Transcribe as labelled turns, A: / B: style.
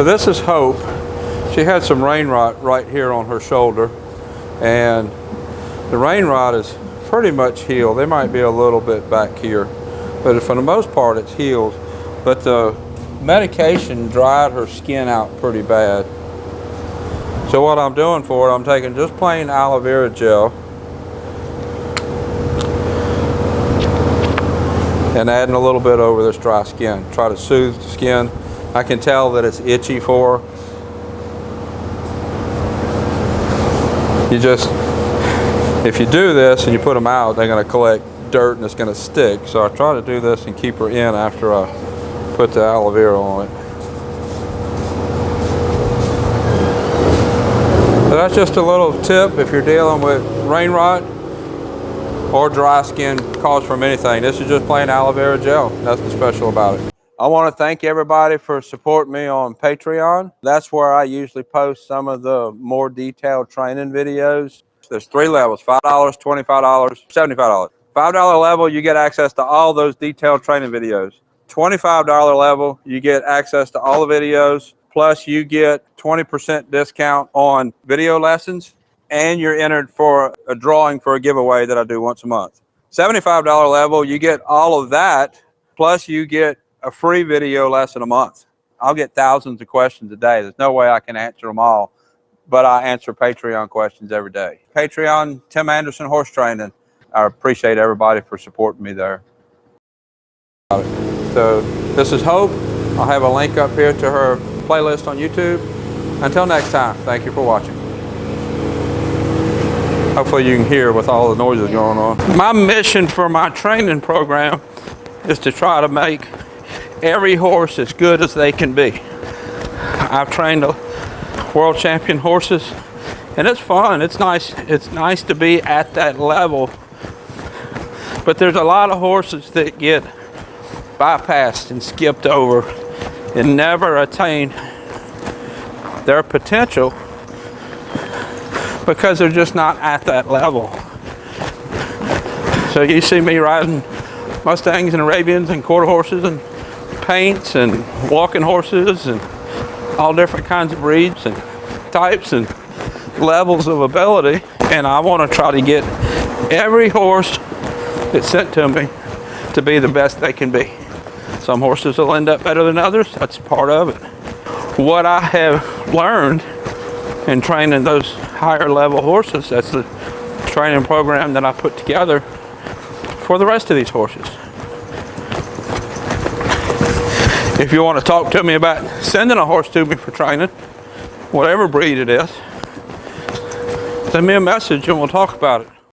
A: So this is Hope. She had some rain rot right here on her shoulder, and the rain rot is pretty much healed. They might be a little bit back here, but for the most part it's healed. But the medication dried her skin out pretty bad. So what I'm doing for it, I'm taking just plain aloe vera gel and adding a little bit over this dry skin. Try to soothe the skin. I can tell that it's itchy for her. If you do this and you put them out, they're going to collect dirt and it's going to stick. So I try to do this and keep her in after I put the aloe vera on it. So that's just a little tip if you're dealing with rain rot or dry skin caused from anything. This is just plain aloe vera gel. Nothing special about it. I want to thank everybody for supporting me on Patreon. That's where I usually post some of the more detailed training videos. There's 3 levels: $5, $25, $75. $5 level, you get access to all those detailed training videos. $25 level, you get access to all the videos, plus you get 20% discount on video lessons, and you're entered for a drawing for a giveaway that I do once a month. $75 level, you get all of that, plus you get a free video lesson a month. I'll get thousands of questions a day. There's no way I can answer them all, but I answer Patreon questions every day. Patreon, Tim Anderson Horse Training. I appreciate everybody for supporting me there. So this is Hope. I'll have a link up here to her playlist on YouTube. Until next time, thank you for watching. Hopefully you can hear with all the noises going on. My mission for my training program is to try to make every horse as good as they can be. I've trained world champion horses, and it's fun. It's nice to be at that level. But there's a lot of horses that get bypassed and skipped over and never attain their potential because they're just not at that level. So you see me riding Mustangs and Arabians and quarter horses and paints and walking horses and all different kinds of breeds and types and levels of ability, and I want to try to get every horse that's sent to me to be the best they can be. Some horses will end up better than others. That's part of it. What I have learned in training those higher level horses, that's the training program that I put together for the rest of these horses. If you want to talk to me about sending a horse to me for training, whatever breed it is, send me a message and we'll talk about it.